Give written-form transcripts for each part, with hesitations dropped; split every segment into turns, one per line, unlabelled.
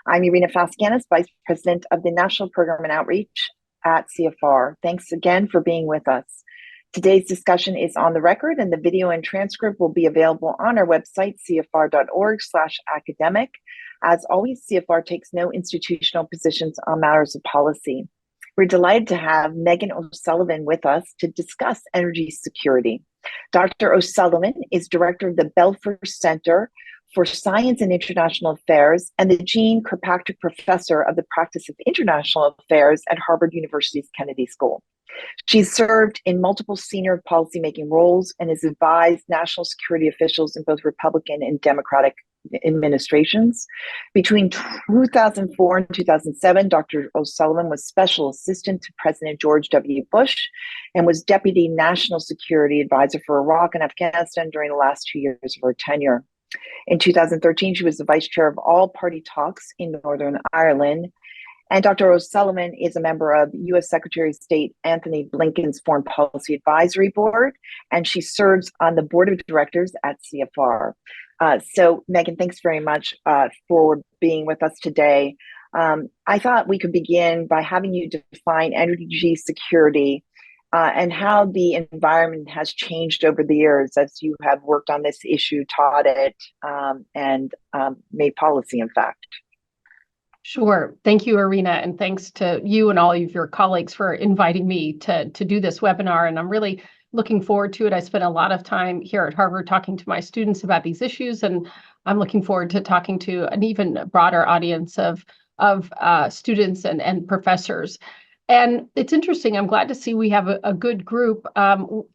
I'm Irina Faskianis, Vice President of the National Program and Outreach at CFR. Thanks again for being with us. Today's discussion is on the record, and the video and transcript will be available on our website, cfr.org/academic. As always, CFR takes no institutional positions on matters of policy. We're delighted to have Megan O'Sullivan with us to discuss energy security. Dr. O'Sullivan is director of the Belfer Center for Science and International Affairs and the Jeane Kirkpatrick Professor of the Practice of International Affairs at Harvard University's Kennedy School. She's served in multiple senior policymaking roles and has advised national security officials in both Republican and Democratic administrations. Between 2004 and 2007, Dr. O'Sullivan was special assistant to President George W. Bush and was deputy national security advisor for Iraq and Afghanistan during the last 2 years of her tenure. In 2013, she was the vice chair of all party talks in Northern Ireland. And Dr. O'Sullivan is a member of U.S. Secretary of State Anthony Blinken's Foreign Policy Advisory Board, and she serves on the board of directors at CFR. So, Megan, thanks very much for being with us today. I thought we could begin by having you define energy security and how the environment has changed over the years as you have worked on this issue, taught it, and made policy, in fact.
Sure. Thank you, Irina, and thanks to you and all of your colleagues for inviting me to do this webinar. And I'm really looking forward to it. I spent a lot of time here at Harvard talking to my students about these issues, and I'm looking forward to talking to an even broader audience of students and professors. And it's interesting. I'm glad to see we have a good group.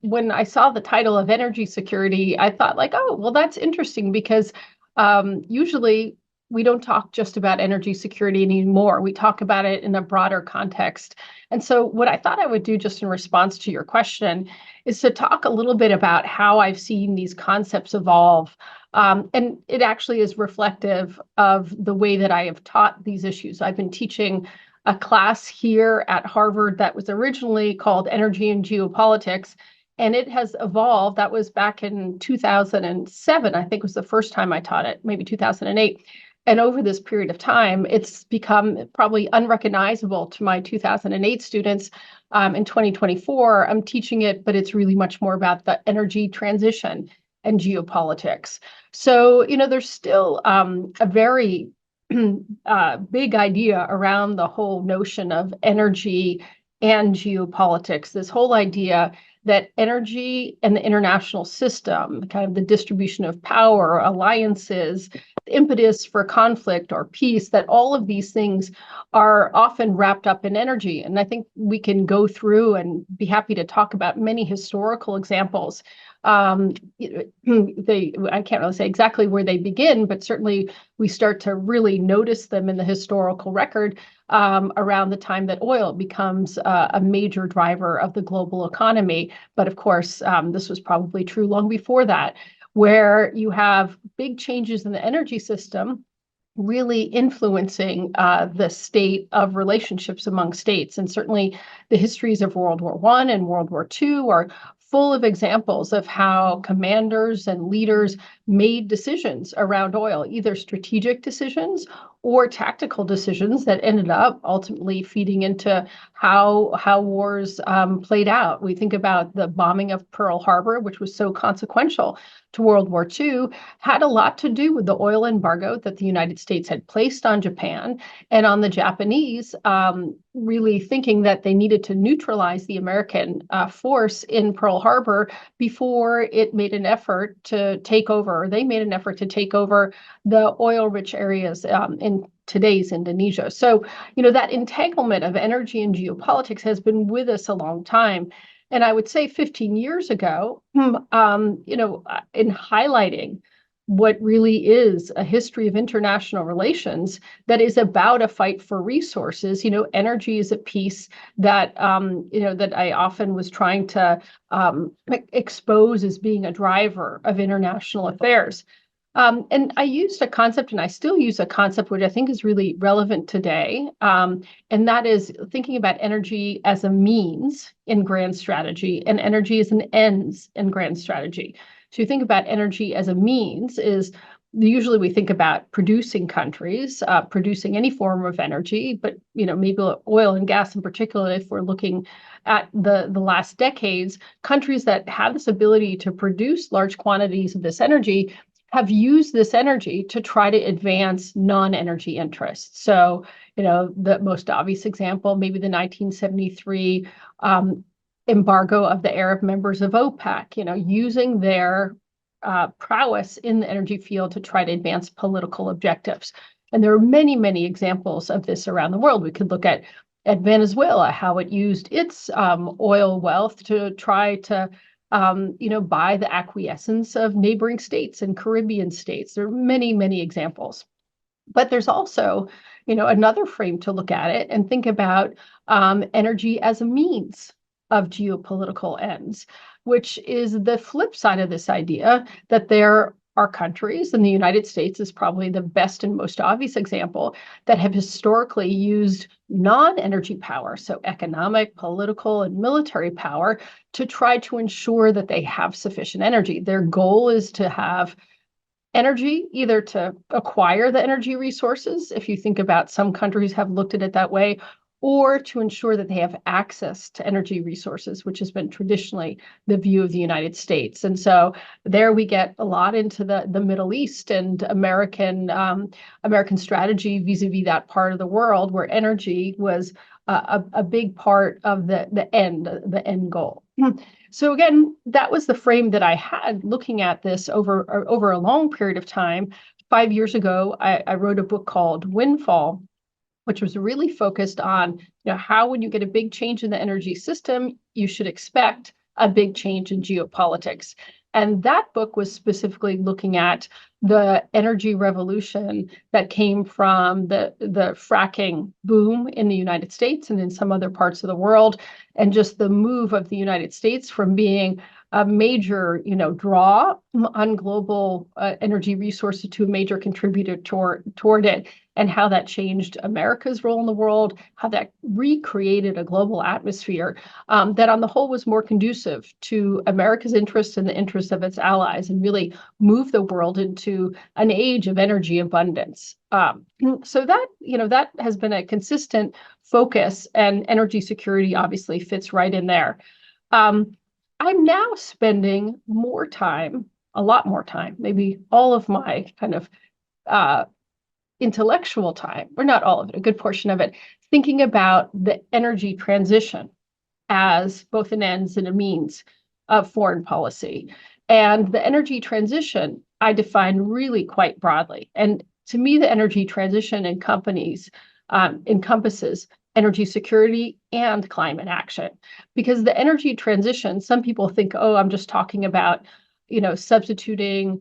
When I saw the title of energy security, I thought like, oh, well, that's interesting because usually we don't talk just about energy security anymore. We talk about it in a broader context. And so what I thought I would do just in response to your question is to talk a little bit about how I've seen these concepts evolve. And it actually is reflective of the way that I have taught these issues. I've been teaching a class here at Harvard that was originally called Energy and Geopolitics, and it has evolved. That was back in 2007, I think was the first time I taught it, maybe 2008. And over this period of time, it's become probably unrecognizable to my 2008 students. In 2024, I'm teaching it, but it's really much more about the energy transition and geopolitics. So, there's still a very big idea around the whole notion of energy and geopolitics, this whole idea that energy and the international system, kind of the distribution of power, alliances, the impetus for conflict or peace, that all of these things are often wrapped up in energy. And I think we can go through and be happy to talk about many historical examples. I can't really say exactly where they begin, but certainly we start to really notice them in the historical record around the time that oil becomes a major driver of the global economy. But of course, this was probably true long before that, where you have big changes in the energy system really influencing the state of relationships among states. And certainly the histories of World War I and World War II are full of examples of how commanders and leaders made decisions around oil, either strategic decisions or tactical decisions that ended up ultimately feeding into how wars played out. We think about the bombing of Pearl Harbor, which was so consequential to World War II, had a lot to do with the oil embargo that the United States had placed on Japan and on the Japanese, really thinking that they needed to neutralize the American force in Pearl Harbor before it made an effort to take over, or they made an effort to take over the oil-rich areas in today's Indonesia. So, that entanglement of energy and geopolitics has been with us a long time. And I would say 15 years ago, in highlighting what really is a history of international relations that is about a fight for resources. Energy is a piece that, that I often was trying to expose as being a driver of international affairs. And I used a concept, and I still use a concept, which I think is really relevant today. And that is thinking about energy as a means in grand strategy and energy as an ends in grand strategy. So you think about energy as a means is usually we think about producing countries, producing any form of energy, but maybe oil and gas in particular, if we're looking at the last decades, countries that have this ability to produce large quantities of this energy have used this energy to try to advance non-energy interests. So, the most obvious example, maybe the 1973 embargo of the Arab members of OPEC, using their prowess in the energy field to try to advance political objectives. And there are many, many examples of this around the world. We could look at Venezuela, how it used its oil wealth to try to buy the acquiescence of neighboring states and Caribbean states. There are many, many examples. But there's also, another frame to look at it and think about energy as a means of geopolitical ends, which is the flip side of this idea that there are countries, and the United States is probably the best and most obvious example, that have historically used non-energy power, so economic, political, and military power, to try to ensure that they have sufficient energy. Their goal is to have energy, either to acquire the energy resources, if you think about some countries have looked at it that way, or to ensure that they have access to energy resources, which has been traditionally the view of the United States. And so there we get a lot into the Middle East and American strategy vis-a-vis that part of the world where energy was a big part of the end goal. So again, that was the frame that I had looking at this over a long period of time. 5 years ago, I wrote a book called Windfall, which was really focused on, how when you get a big change in the energy system, you should expect a big change in geopolitics. And that book was specifically looking at the energy revolution that came from the fracking boom in the United States and in some other parts of the world, and just the move of the United States from being a major, draw on global energy resources to a major contributor toward it, and how that changed America's role in the world, how that recreated a global atmosphere that on the whole was more conducive to America's interests and the interests of its allies, and really moved the world into an age of energy abundance. So that, that has been a consistent focus, and energy security obviously fits right in there. I'm now spending more time, a lot more time, maybe all of my kind of intellectual time, or not all of it, a good portion of it, thinking about the energy transition as both an ends and a means of foreign policy. And the energy transition I define really quite broadly. And to me, the energy transition encompasses energy security and climate action. Because the energy transition, some people think, oh, I'm just talking about, substituting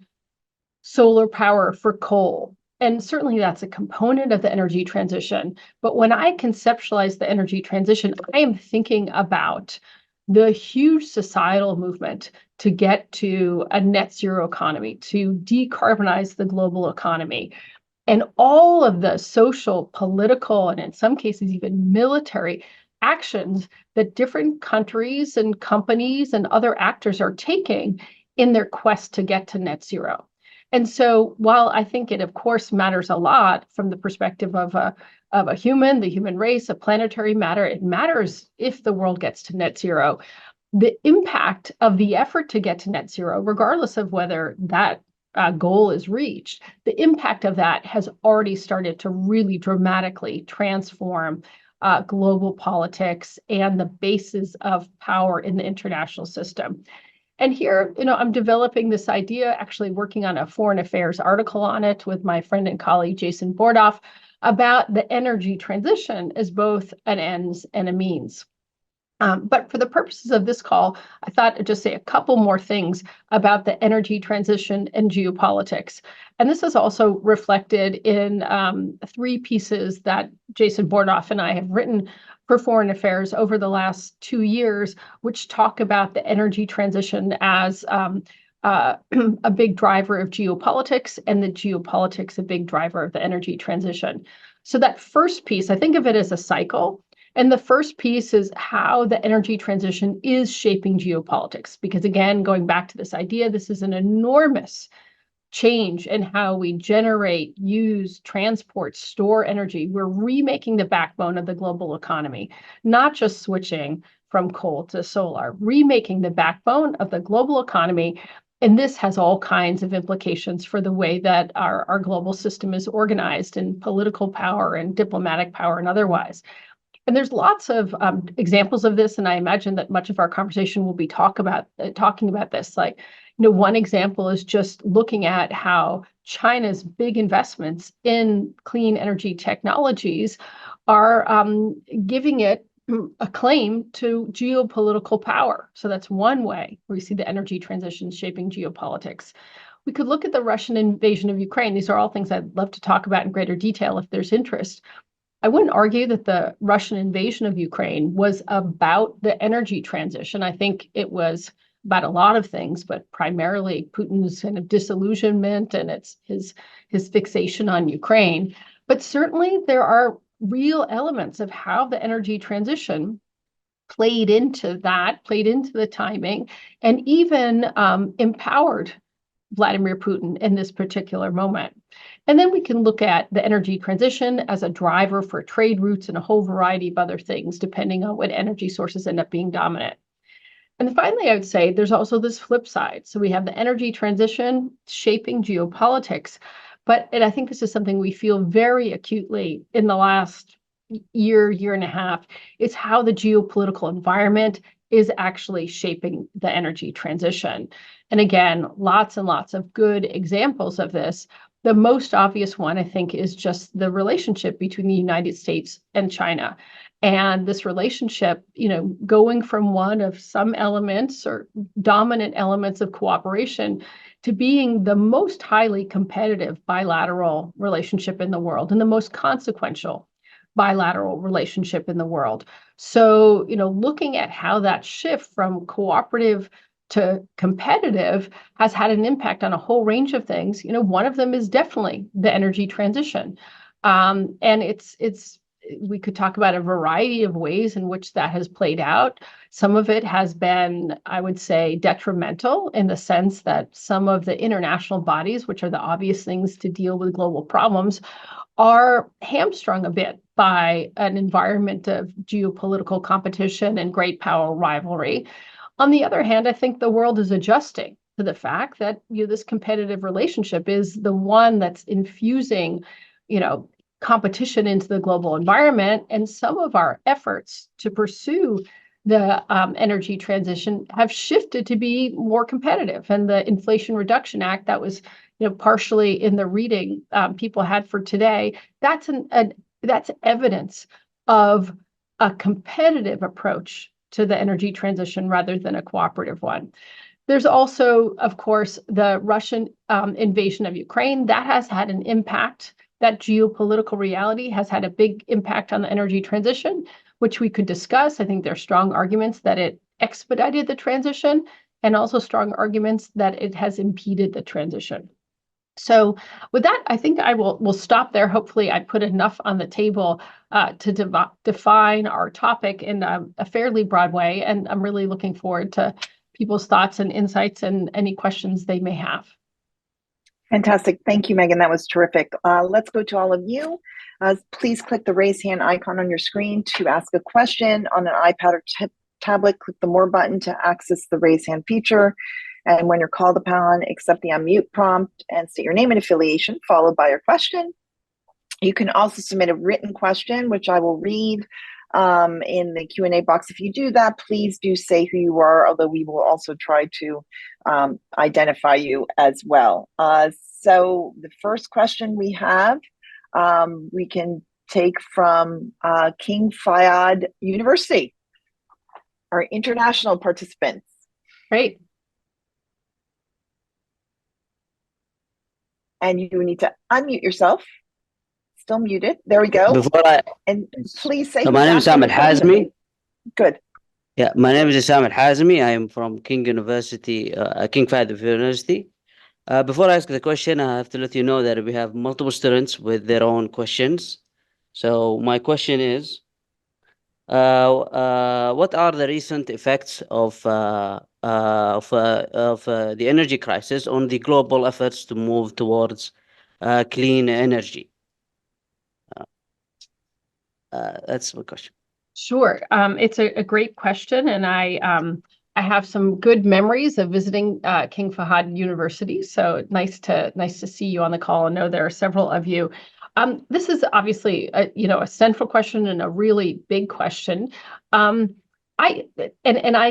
solar power for coal. And certainly that's a component of the energy transition. But when I conceptualize the energy transition, I am thinking about the huge societal movement to get to a net zero economy, to decarbonize the global economy. And all of the social, political, and in some cases even military actions that different countries and companies and other actors are taking in their quest to get to net zero. And so while I think it, of course, matters a lot from the perspective of a human, the human race, a planetary matter, it matters if the world gets to net zero. The impact of the effort to get to net zero, regardless of whether that goal is reached, the impact of that has already started to really dramatically transform global politics and the basis of power in the international system. And here, I'm developing this idea, actually working on a foreign affairs article on it with my friend and colleague, Jason Bordoff, about the energy transition as both an ends and a means. But for the purposes of this call, I thought I'd just say a couple more things about the energy transition and geopolitics. And this is also reflected in 3 pieces that Jason Bordoff and I have written for Foreign Affairs over the last 2 years, which talk about the energy transition as a big driver of geopolitics, and the geopolitics a big driver of the energy transition. So that first piece, I think of it as a cycle. And the first piece is how the energy transition is shaping geopolitics. Because again, going back to this idea, this is an enormous change in how we generate, use, transport, store energy. We're remaking the backbone of the global economy, not just switching from coal to solar, remaking the backbone of the global economy. And this has all kinds of implications for the way that our global system is organized in political power and diplomatic power and otherwise. And there's lots of examples of this, and I imagine that much of our conversation will be talking about this. Like, one example is just looking at how China's big investments in clean energy technologies are giving it a claim to geopolitical power. So that's one way where we see the energy transition shaping geopolitics. We could look at the Russian invasion of Ukraine. These are all things I'd love to talk about in greater detail if there's interest. I wouldn't argue that the Russian invasion of Ukraine was about the energy transition. I think it was about a lot of things, but primarily Putin's kind of disillusionment and his fixation on Ukraine. But certainly there are real elements of how the energy transition played into the timing, and even empowered Vladimir Putin in this particular moment. And then we can look at the energy transition as a driver for trade routes and a whole variety of other things, depending on what energy sources end up being dominant. And then finally, I would say there's also this flip side. So we have the energy transition shaping geopolitics, and I think this is something we feel very acutely in the last year and a half, is how the geopolitical environment is actually shaping the energy transition. And again, lots and lots of good examples of this. The most obvious one, I think, is just the relationship between the United States and China. And this relationship, going from one of some elements or dominant elements of cooperation to being the most highly competitive bilateral relationship in the world and the most consequential bilateral relationship in the world. So, looking at how that shift from cooperative to competitive has had an impact on a whole range of things. One of them is definitely the energy transition. And we could talk about a variety of ways in which that has played out. Some of it has been, I would say, detrimental in the sense that some of the international bodies, which are the obvious things to deal with global problems, are hamstrung a bit by an environment of geopolitical competition and great power rivalry. On the other hand, I think the world is adjusting to the fact that this competitive relationship is the one that's infusing, competition into the global environment. And some of our efforts to pursue the energy transition have shifted to be more competitive. And the Inflation Reduction Act that was, partially in the reading people had for today, that's evidence of a competitive approach to the energy transition rather than a cooperative one. There's also, of course, the Russian invasion of Ukraine. That has had an impact. That geopolitical reality has had a big impact on the energy transition, which we could discuss. I think there are strong arguments that it expedited the transition, and also strong arguments that it has impeded the transition. So with that, I think we'll stop there. Hopefully I put enough on the table to define our topic in a fairly broad way. And I'm really looking forward to people's thoughts and insights and any questions they may have.
Fantastic. Thank you, Megan. That was terrific. Let's go to all of you. Please click the raise hand icon on your screen to ask a question. On an iPad or tablet, click the more button to access the raise hand feature. And when you're called upon, accept the unmute prompt and state your name and affiliation, followed by your question. You can also submit a written question, which I will read in the Q&A box. If you do that, please do say who you are, although we will also try to identify you as well. So the first question we have, we can take from King Fahd University, our international participants.
Great.
And you need to unmute yourself. Still muted. There we go. And please say.
So my name is Sam Al-Hazmi.
Good.
Yeah, my name is Sam Al-Hazmi. I am from King University, King Fahd University. Before I ask the question, I have to let you know that we have multiple students with their own questions. So my question is, what are the recent effects of of the energy crisis on the global efforts to move towards clean energy? That's my question.
Sure. It's a great question, and I have some good memories of visiting King Fahd University. So nice to see you on the call and know there are several of you. This is obviously a central question and a really big question. I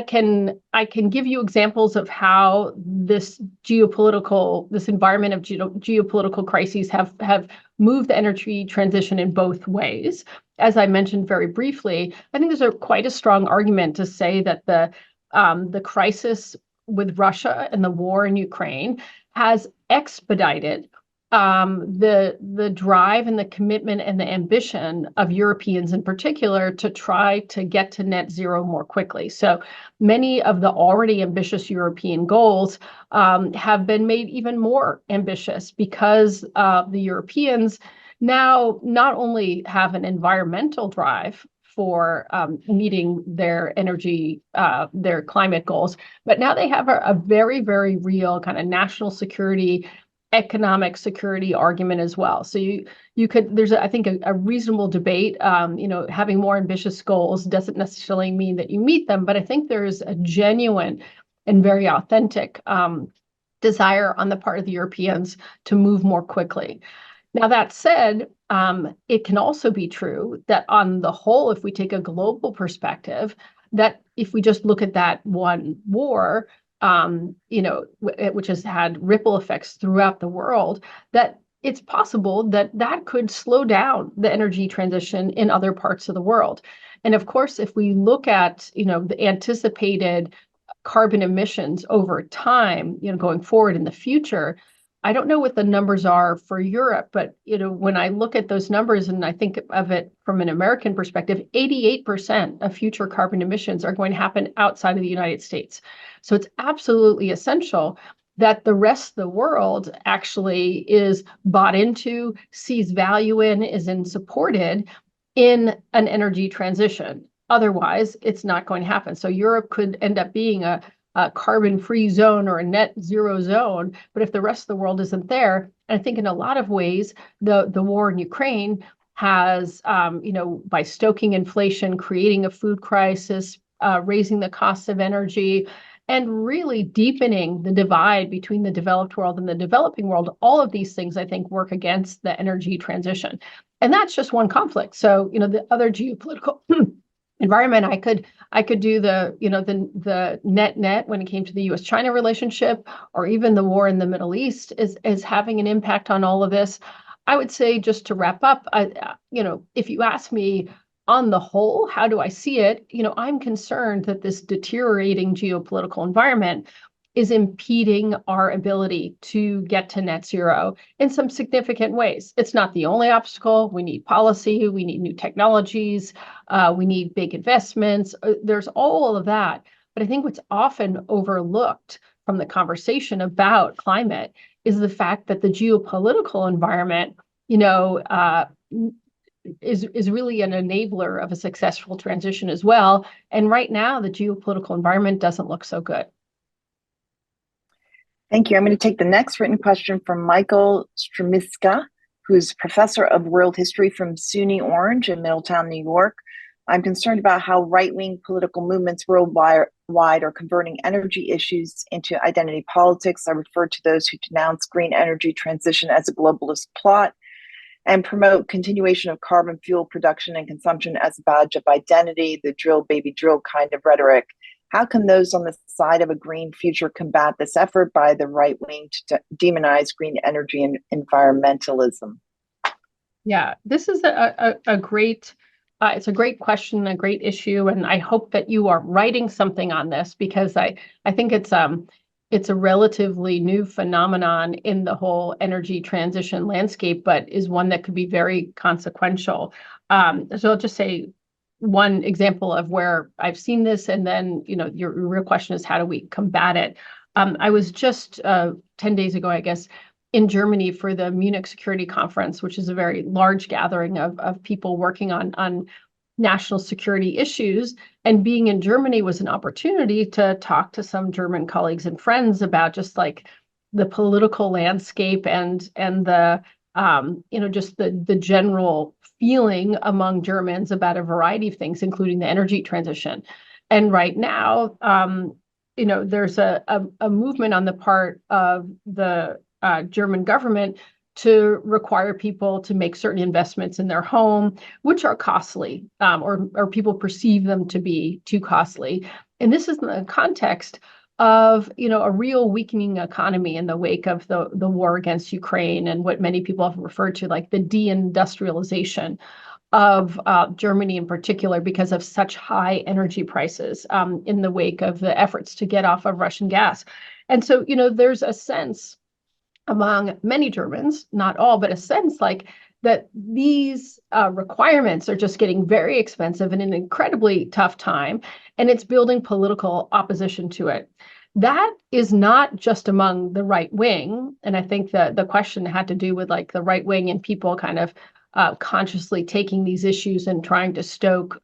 can give you examples of how this environment of geopolitical crises have moved the energy transition in both ways. As I mentioned very briefly, I think there's quite a strong argument to say that the crisis with Russia and the war in Ukraine has expedited the drive and the commitment and the ambition of Europeans in particular to try to get to net zero more quickly. So many of the already ambitious European goals have been made even more ambitious because the Europeans now not only have an environmental drive for meeting their their climate goals, but now they have a very, very real kind of national security, economic security argument as well. So there's I think a reasonable debate. Having more ambitious goals doesn't necessarily mean that you meet them, but I think there's a genuine and very authentic desire on the part of the Europeans to move more quickly. Now, that said, it can also be true that on the whole, if we take a global perspective, that if we just look at that one war, which has had ripple effects throughout the world, that it's possible that that could slow down the energy transition in other parts of the world. And of course, if we look at, the anticipated carbon emissions over time, going forward in the future, I don't know what the numbers are for Europe, but when I look at those numbers and I think of it from an American perspective, 88% of future carbon emissions are going to happen outside of the United States. So it's absolutely essential that the rest of the world actually is bought into, sees value in, is supported in an energy transition. Otherwise, it's not going to happen. So Europe could end up being a carbon-free zone or a net zero zone, but if the rest of the world isn't there, and I think in a lot of ways, the war in Ukraine has, by stoking inflation, creating a food crisis, raising the cost of energy, and really deepening the divide between the developed world and the developing world, all of these things, I think, work against the energy transition. And that's just one conflict. So, the other geopolitical environment, I could do the net when it came to the U.S.-China relationship, or even the war in the Middle East is having an impact on all of this. I would say, just to wrap up, if you ask me on the whole, how do I see it? I'm concerned that this deteriorating geopolitical environment is impeding our ability to get to net zero in some significant ways. It's not the only obstacle. We need policy, we need new technologies, we need big investments. There's all of that. But I think what's often overlooked from the conversation about climate is the fact that the geopolitical environment, is really an enabler of a successful transition as well. And right now, the geopolitical environment doesn't look so good.
Thank you. I'm going to take the next written question from Michael Stremiska, who's professor of world history from SUNY Orange in Middletown, New York. I'm concerned about how right-wing political movements worldwide are converting energy issues into identity politics. I refer to those who denounce green energy transition as a globalist plot and promote continuation of carbon fuel production and consumption as a badge of identity, the drill, baby, drill kind of rhetoric. How can those on the side of a green future combat this effort by the right wing to demonize green energy and environmentalism?
Yeah, this is a great, it's a great question, a great issue, and I hope that you are writing something on this, because I think it's a relatively new phenomenon in the whole energy transition landscape, but is one that could be very consequential. So I'll just say one example of where I've seen this, and then your real question is, how do we combat it? I was just 10 days ago, I guess, in Germany for the Munich Security Conference, which is a very large gathering of people working on national security issues. And being in Germany was an opportunity to talk to some German colleagues and friends about just like the political landscape and the just the general feeling among Germans about a variety of things, including the energy transition. And right now, there's a movement on the part of the German government to require people to make certain investments in their home, which are costly, or people perceive them to be too costly. And this is in the context of a real weakening economy in the wake of the war against Ukraine and what many people have referred to like the deindustrialization of Germany in particular, because of such high energy prices in the wake of the efforts to get off of Russian gas. And so, there's a sense among many Germans, not all, but a sense like that these requirements are just getting very expensive in an incredibly tough time, and it's building political opposition to it. That is not just among the right wing, and I think that the question had to do with like the right wing and people kind of consciously taking these issues and trying to stoke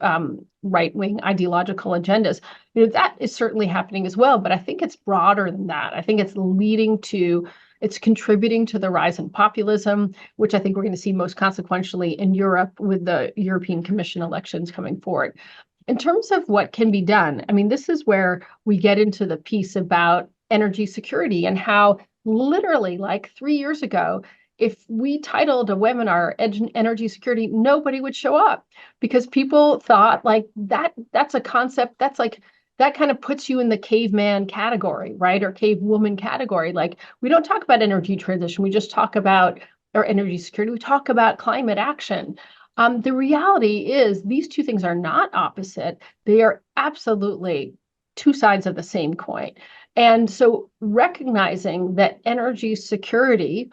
right-wing ideological agendas. That is certainly happening as well, but I think it's broader than that. I think it's contributing to the rise in populism, which I think we're going to see most consequentially in Europe with the European Commission elections coming forward. In terms of what can be done, I mean, this is where we get into the piece about energy security and how literally like 3 years ago, if we titled a webinar energy security, nobody would show up because people thought like that's a concept that's like that kind of puts you in the caveman category, right? Or cave woman category. Like we don't talk about energy transition. We just talk about our energy security. We talk about climate action. The reality is these two things are not opposite. They are absolutely two sides of the same coin. And so recognizing that energy security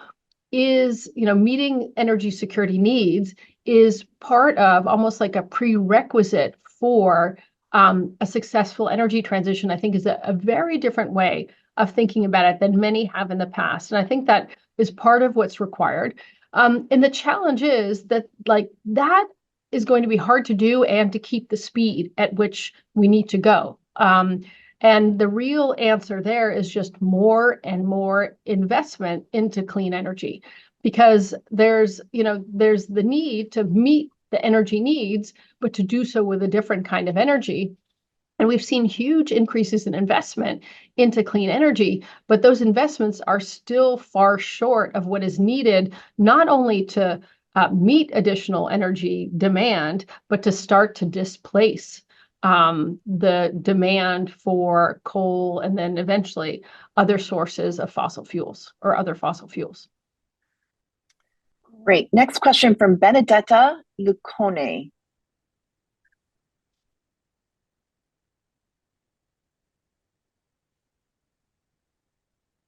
is, meeting energy security needs is part of almost like a prerequisite for a successful energy transition, I think is a very different way of thinking about it than many have in the past. And I think that is part of what's required. And the challenge is that like that is going to be hard to do and to keep the speed at which we need to go. And the real answer there is just more and more investment into clean energy, because there's the need to meet the energy needs, but to do so with a different kind of energy. And we've seen huge increases in investment into clean energy, but those investments are still far short of what is needed, not only to meet additional energy demand, but to start to displace the demand for coal and then eventually other sources of fossil fuels or other fossil fuels.
Great. Next question from Benedetta Lucone.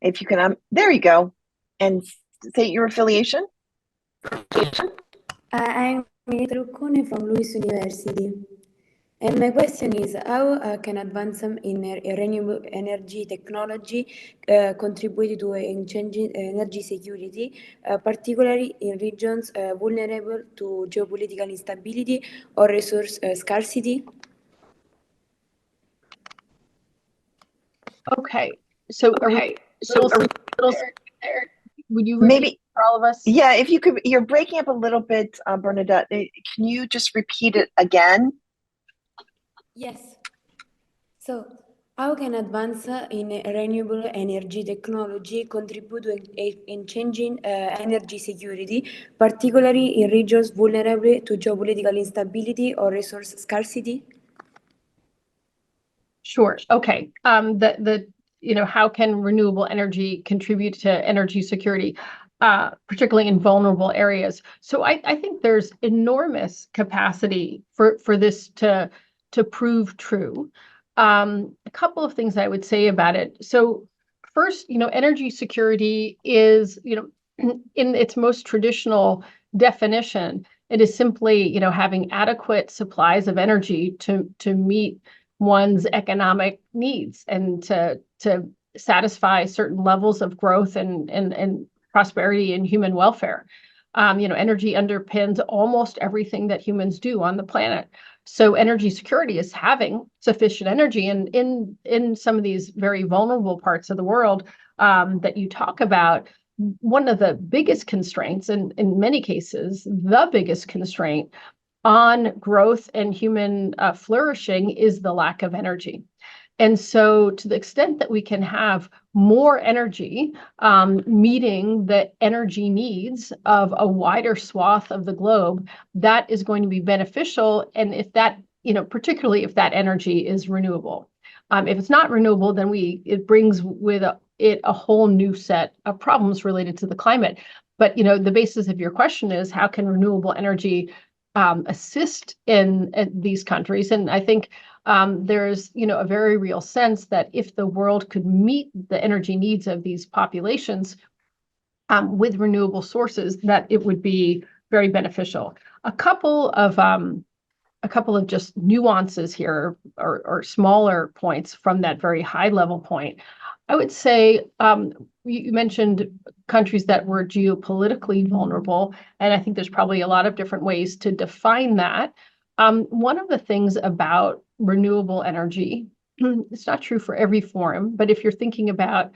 If you can, there you go. And state your affiliation.
I'm Benedetta Lucone from Lewis University. And my question is, how can advancement in renewable energy technology contribute to changing energy security, particularly in regions vulnerable to geopolitical instability or resource scarcity?
Okay, so would you
maybe
for all of us?
Yeah, if you could, you're breaking up a little bit, Bernadette. Can you just repeat it again?
Yes. So, how can advance in renewable energy technology contribute in changing energy security, particularly in regions vulnerable to geopolitical instability or resource scarcity?
Sure. Okay. How can renewable energy contribute to energy security, particularly in vulnerable areas? So I think there's enormous capacity for this to prove true. A couple of things I would say about it. So first, energy security is, in its most traditional definition, it is simply, having adequate supplies of energy to meet one's economic needs and to satisfy certain levels of growth and prosperity and human welfare. Energy underpins almost everything that humans do on the planet. So energy security is having sufficient energy. And in some of these very vulnerable parts of the world that you talk about, one of the biggest constraints, and in many cases, the biggest constraint on growth and human flourishing is the lack of energy. And so to the extent that we can have more energy meeting the energy needs of a wider swath of the globe, that is going to be beneficial. And if that, particularly if that energy is renewable. If it's not renewable, then it brings with it a whole new set of problems related to the climate. But, the basis of your question is how can renewable energy assist in these countries? And I think there's, a very real sense that if the world could meet the energy needs of these populations with renewable sources, that it would be very beneficial. A couple of just nuances here, or smaller points from that very high level point. I would say you mentioned countries that were geopolitically vulnerable, and I think there's probably a lot of different ways to define that. One of the things about renewable energy, it's not true for every form, but if you're thinking about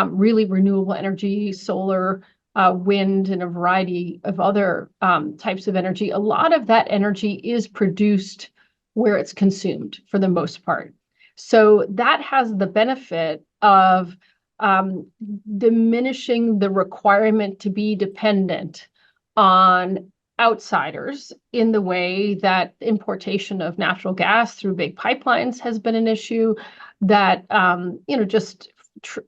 really renewable energy, solar, wind, and a variety of other types of energy, a lot of that energy is produced where it's consumed for the most part. So that has the benefit of diminishing the requirement to be dependent on outsiders in the way that importation of natural gas through big pipelines has been an issue, that just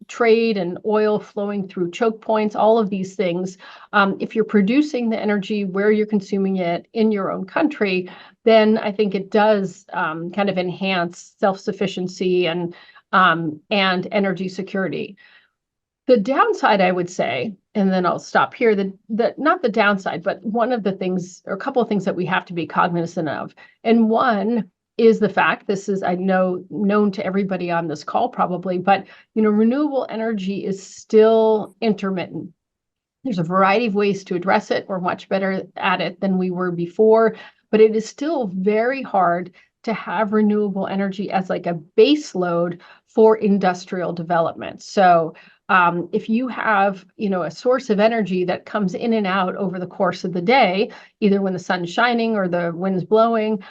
trade and oil flowing through choke points, all of these things. If you're producing the energy where you're consuming it in your own country, then I think it does kind of enhance self-sufficiency and energy security. The downside, I would say, and then I'll stop here, not the downside, but one of the things, or a couple of things that we have to be cognizant of. And one is the fact, this is, I know, known to everybody on this call probably, but renewable energy is still intermittent. There's a variety of ways to address it. We're much better at it than we were before, but it is still very hard to have renewable energy as like a base load for industrial development. So if you have, a source of energy that comes in and out over the course of the day, either when the sun's shining or the wind's blowing,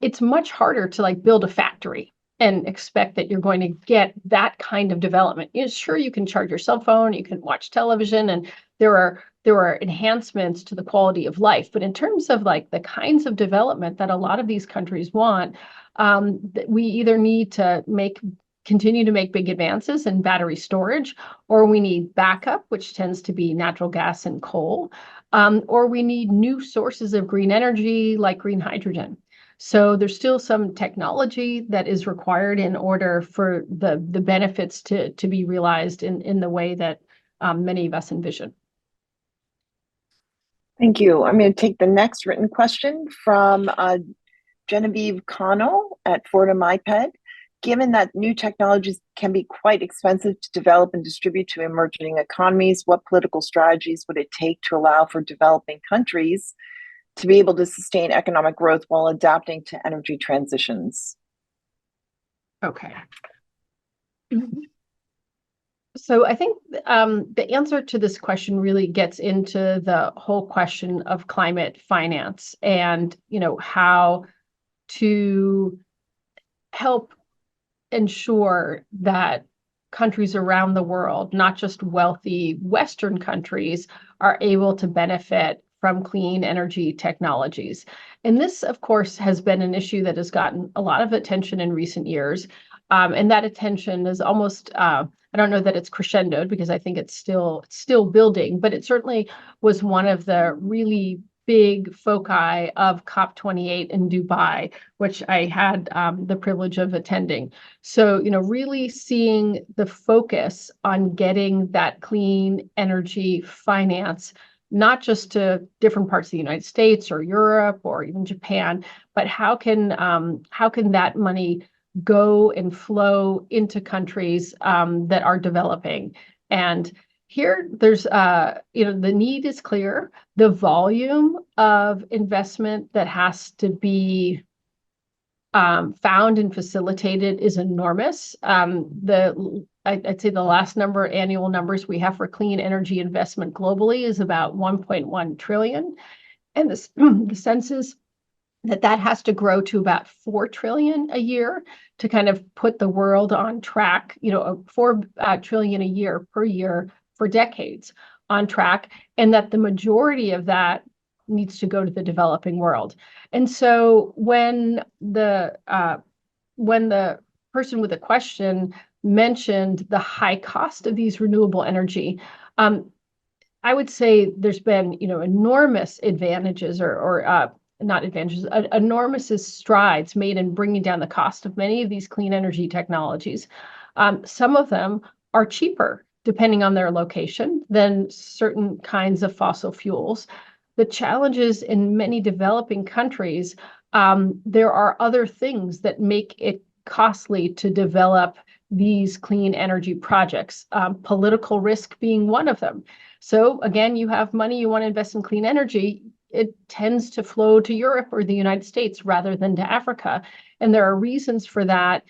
it's much harder to like build a factory and expect that you're going to get that kind of development. Sure, you can charge your cell phone, you can watch television, and there are enhancements to the quality of life. But in terms of like the kinds of development that a lot of these countries want, we either need to continue to make big advances in battery storage, or we need backup, which tends to be natural gas and coal, or we need new sources of green energy like green hydrogen. So there's still some technology that is required in order for the benefits to be realized in the way that many of us envision.
Thank you. I'm going to take the next written question from Genevieve Connell at Fordham IPED. Given that new technologies can be quite expensive to develop and distribute to emerging economies, what political strategies would it take to allow for developing countries to be able to sustain economic growth while adapting to energy transitions?
Okay. So I think the answer to this question really gets into the whole question of climate finance and, how to help ensure that countries around the world, not just wealthy Western countries, are able to benefit from clean energy technologies. And this, of course, has been an issue that has gotten a lot of attention in recent years. And that attention is almost, I don't know that it's crescendoed because I think it's still building, but it certainly was one of the really big foci of COP28 in Dubai, which I had the privilege of attending. So, really seeing the focus on getting that clean energy finance, not just to different parts of the United States or Europe or even Japan, but how can that money go and flow into countries that are developing? And here, there's, the need is clear. The volume of investment that has to be found and facilitated is enormous. I'd say the last annual numbers we have for clean energy investment globally is about 1.1 trillion. And the sense is that has to grow to about 4 trillion a year to kind of put the world on track, 4 trillion a year per year for decades on track, and that the majority of that needs to go to the developing world. And so when the person with the question mentioned the high cost of these renewable energy, I would say there's been, enormous advantages or not advantages, enormous strides made in bringing down the cost of many of these clean energy technologies. Some of them are cheaper, depending on their location, than certain kinds of fossil fuels. The challenges in many developing countries, there are other things that make it costly to develop these clean energy projects, political risk being one of them. So again, you have money, you want to invest in clean energy, it tends to flow to Europe or the United States rather than to Africa. And there are reasons for that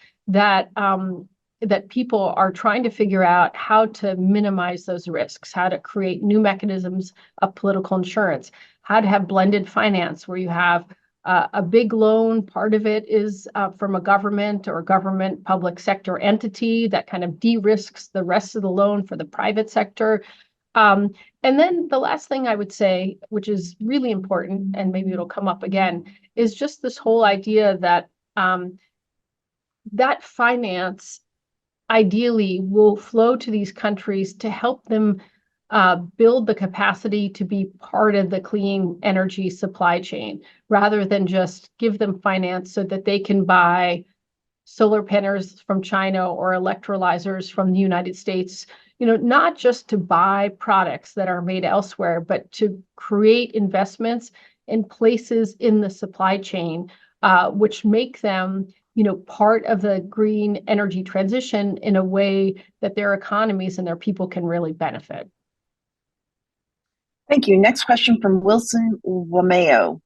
people are trying to figure out how to minimize those risks, how to create new mechanisms of political insurance, how to have blended finance where you have a big loan, part of it is from a government or government public sector entity that kind of de-risks the rest of the loan for the private sector. And then the last thing I would say, which is really important, and maybe it'll come up again, is just this whole idea that that finance ideally will flow to these countries to help them build the capacity to be part of the clean energy supply chain, rather than just give them finance so that they can buy solar panels from China or electrolyzers from the United States, not just to buy products that are made elsewhere, but to create investments in places in the supply chain, which make them, part of the green energy transition in a way that their economies and their people can really benefit.
Thank you. Next question from Wilson Wameo.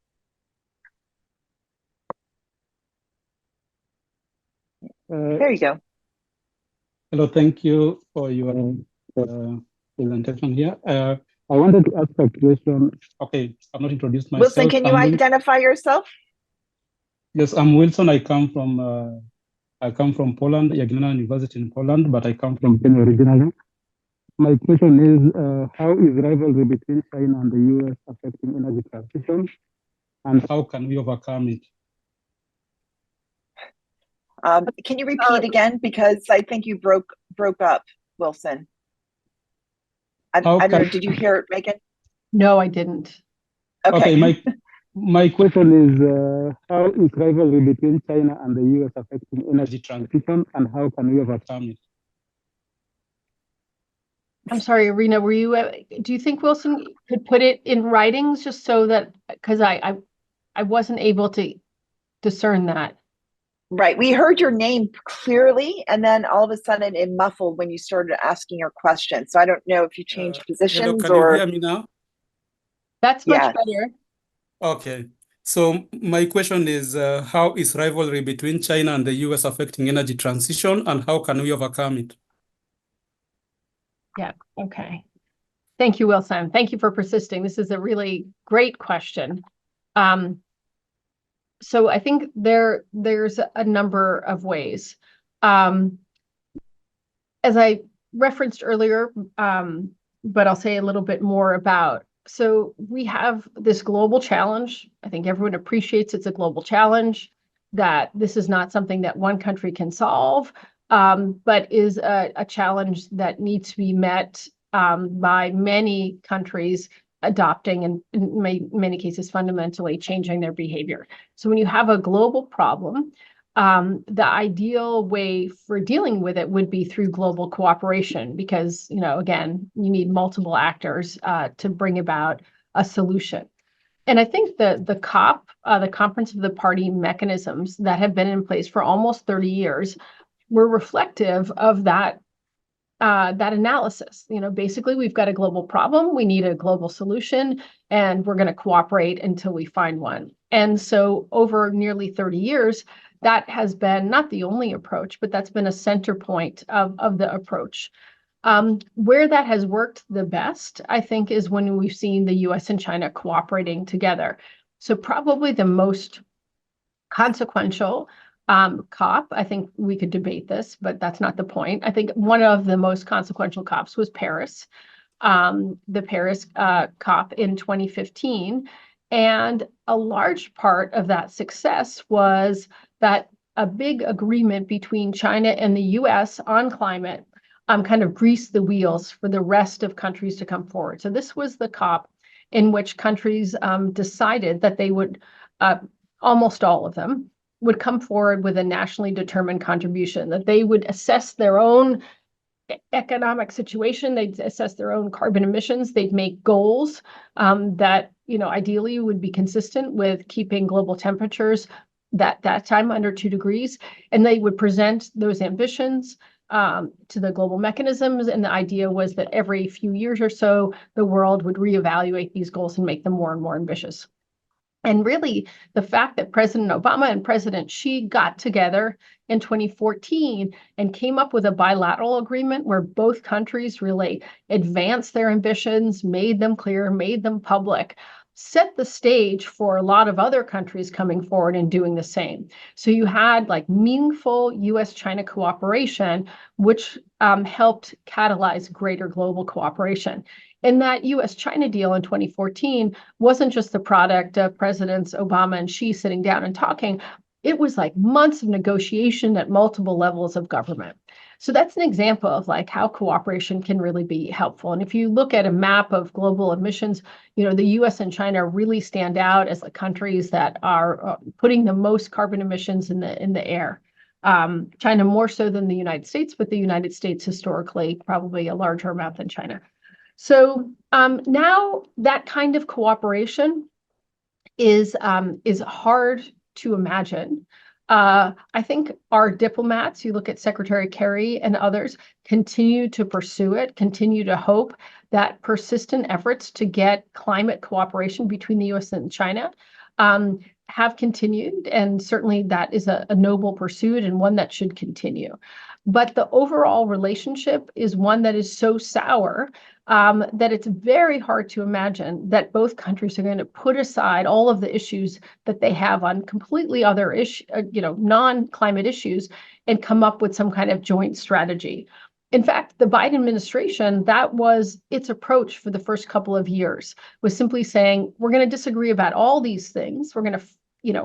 There you go.
Hello, thank you for your presentation here. I wanted to ask a question. Okay, I'm not introduced myself.
Wilson, can you identify yourself?
Yes, I'm Wilson. I come from Poland, Jagiellonian University in Poland, but I come from Kenya originally. My question is, how is rivalry between China and the US affecting energy transition, and how can we overcome it?
Can you repeat again? Because I think you broke up, Wilson. I don't know. Did you hear it, Megan?
No, I didn't.
Okay.
My question is, how is rivalry between China and the US affecting energy transition, and how can we overcome it?
I'm sorry, Irina, do you think Wilson could put it in writings just so that, because I wasn't able to discern that.
Right. We heard your name clearly, and then all of a sudden it muffled when you started asking your question. So I don't know if you changed positions
hello,
or.
Can you hear me now?
That's much better.
Okay. So my question is, how is rivalry between China and the US affecting energy transition, and how can we overcome it?
Yeah. Okay. Thank you, Wilson. Thank you for persisting. This is a really great question. So I think there's a number of ways. As I referenced earlier, but I'll say a little bit more about. So we have this global challenge. I think everyone appreciates it's a global challenge, that this is not something that one country can solve, but is a challenge that needs to be met by many countries adopting and in many cases fundamentally changing their behavior. So when you have a global problem, the ideal way for dealing with it would be through global cooperation, because, again, you need multiple actors to bring about a solution. And I think the COP, the Conference of the Party mechanisms that have been in place for almost 30 years, were reflective of that that analysis. Basically, we've got a global problem, we need a global solution, and we're going to cooperate until we find one. And so over nearly 30 years, that has been not the only approach, but that's been a center point of the approach. Where that has worked the best, I think, is when we've seen the US and China cooperating together. So probably the most consequential COP, I think we could debate this, but that's not the point. I think one of the most consequential COPs was Paris, the Paris COP in 2015. And a large part of that success was that a big agreement between China and the US on climate kind of greased the wheels for the rest of countries to come forward. So this was the COP in which countries decided that they would, almost all of them, would come forward with a nationally determined contribution, that they would assess their own economic situation, they'd assess their own carbon emissions, they'd make goals that ideally would be consistent with keeping global temperatures that time under 2 degrees, and they would present those ambitions to the global mechanisms. And the idea was that every few years or so, the world would reevaluate these goals and make them more and more ambitious. And really, the fact that President Obama and President Xi got together in 2014 and came up with a bilateral agreement where both countries really advanced their ambitions, made them clear, made them public, set the stage for a lot of other countries coming forward and doing the same. So you had meaningful US-China cooperation, which helped catalyze greater global cooperation. And that US-China deal in 2014 wasn't just the product of Presidents Obama and Xi sitting down and talking. It was months of negotiation at multiple levels of government. So that's an example of how cooperation can really be helpful. And if you look at a map of global emissions, the US and China really stand out as the countries that are putting the most carbon emissions in the air. China more so than the United States, but the United States historically probably a larger amount than China. So now that kind of cooperation is hard to imagine. I think our diplomats, you look at Secretary Kerry and others, continue to pursue it, continue to hope that persistent efforts to get climate cooperation between the US and China have continued. And certainly that is a noble pursuit and one that should continue. But the overall relationship is one that is so sour that it's very hard to imagine that both countries are going to put aside all of the issues that they have on completely other issues, non-climate issues, and come up with some kind of joint strategy. In fact, the Biden administration, that was its approach for the first couple of years, was simply saying, we're going to disagree about all these things. We're going to,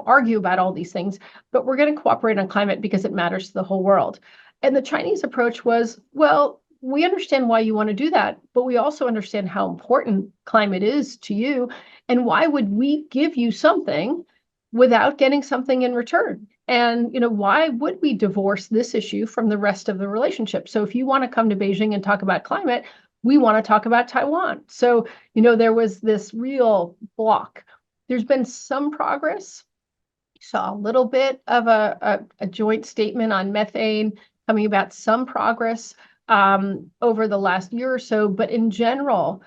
argue about all these things, but we're going to cooperate on climate because it matters to the whole world. And the Chinese approach was, well, we understand why you want to do that, but we also understand how important climate is to you. And why would we give you something without getting something in return? And, why would we divorce this issue from the rest of the relationship? So if you want to come to Beijing and talk about climate, we want to talk about Taiwan. So, there was this real block. There's been some progress. Saw a little bit of a joint statement on methane coming about, some progress over the last year or so. But in general,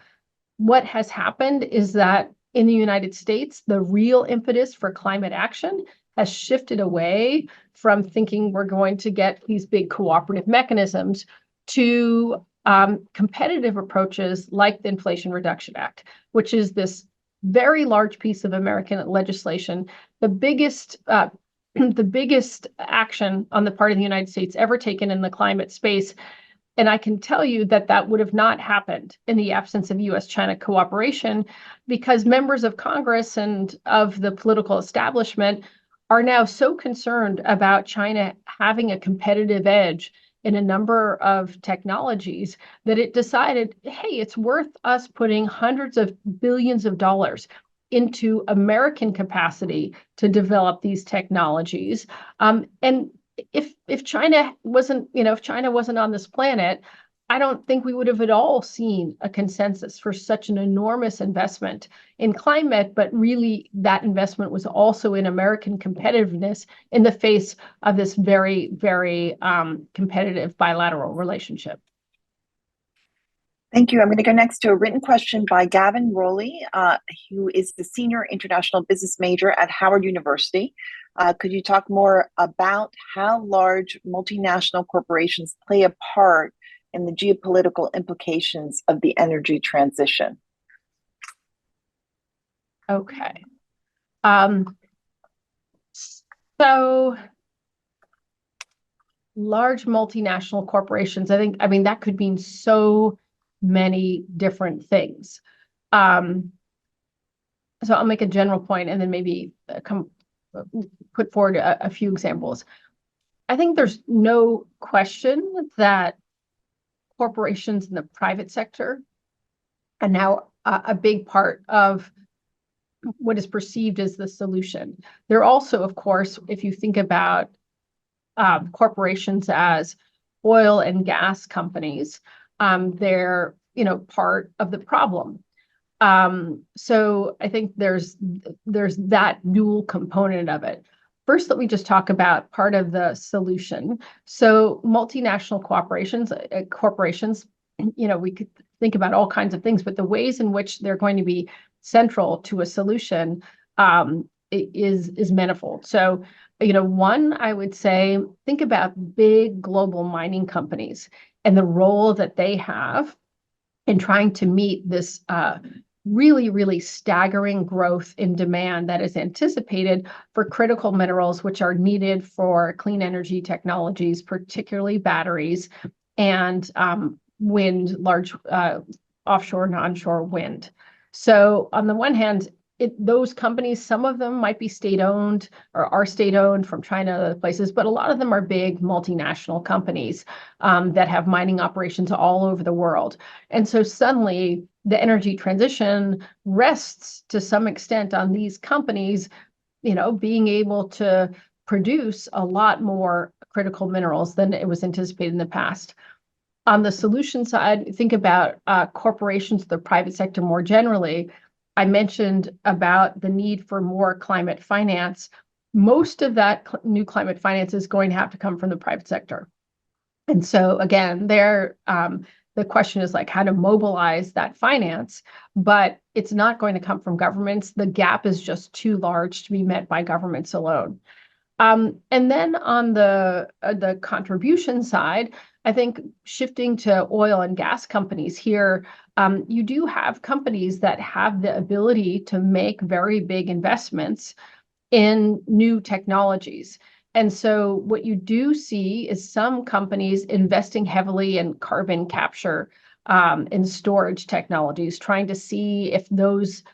what has happened is that in the United States, the real impetus for climate action has shifted away from thinking we're going to get these big cooperative mechanisms to competitive approaches like the Inflation Reduction Act, which is this very large piece of American legislation, the biggest action on the part of the United States ever taken in the climate space. And I can tell you that that would have not happened in the absence of US-China cooperation, because members of Congress and of the political establishment are now so concerned about China having a competitive edge in a number of technologies that it decided, hey, it's worth us putting hundreds of billions of dollars into American capacity to develop these technologies. And if China wasn't, if China wasn't on this planet, I don't think we would have at all seen a consensus for such an enormous investment in climate, but really that investment was also in American competitiveness in the face of this very, very competitive bilateral relationship.
Thank you. I'm going to go next to a written question by Gavin Rowley, who is the Senior International Business Major at Howard University. Could you talk more about how large multinational corporations play a part in the geopolitical implications of the energy transition?
Okay. So large multinational corporations, I mean, that could mean so many different things. So I'll make a general point and then maybe put forward a few examples. I think there's no question that corporations in the private sector are now a big part of what is perceived as the solution. They're also, of course, if you think about corporations as oil and gas companies, they're part of the problem. So I think there's that dual component of it. First, let me just talk about part of the solution. So multinational corporations, we could think about all kinds of things, but the ways in which they're going to be central to a solution is manifold. So, one, I would say, think about big global mining companies and the role that they have in trying to meet this really, really staggering growth in demand that is anticipated for critical minerals, which are needed for clean energy technologies, particularly batteries and wind, large offshore and onshore wind. So on the one hand, those companies, some of them might be state-owned or are state-owned from China and other places, but a lot of them are big multinational companies that have mining operations all over the world. And so suddenly the energy transition rests to some extent on these companies, being able to produce a lot more critical minerals than it was anticipated in the past. On the solution side, think about corporations, the private sector more generally. I mentioned about the need for more climate finance. Most of that new climate finance is going to have to come from the private sector. And so again, the question is like how to mobilize that finance, but it's not going to come from governments. The gap is just too large to be met by governments alone. And then on the contribution side, I think shifting to oil and gas companies here, you do have companies that have the ability to make very big investments in new technologies. And so what you do see is some companies investing heavily in carbon capture and storage technologies, trying to see if those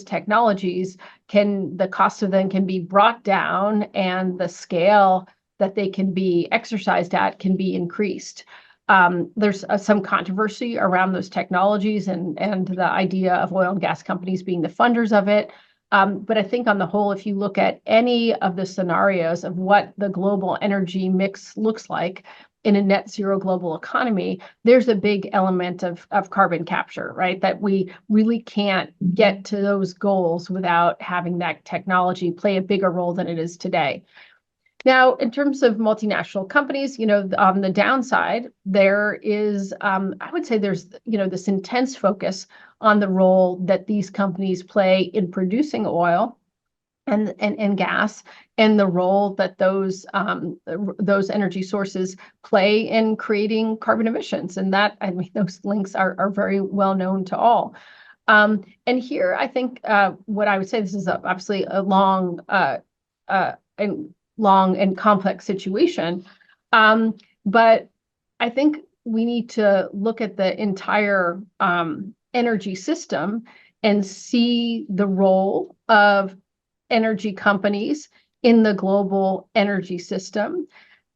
technologies the cost of them can be brought down and the scale that they can be exercised at can be increased. There's some controversy around those technologies and the idea of oil and gas companies being the funders of it. But I think on the whole, if you look at any of the scenarios of what the global energy mix looks like in a net zero global economy, there's a big element of carbon capture, right? That we really can't get to those goals without having that technology play a bigger role than it is today. Now, in terms of multinational companies, on the downside, there is, I would say there's, this intense focus on the role that these companies play in producing oil and gas, and the role that those energy sources play in creating carbon emissions. And that, I mean, those links are very well known to all. And here, I think what I would say, this is obviously a long and complex situation. But I think we need to look at the entire energy system and see the role of energy companies in the global energy system,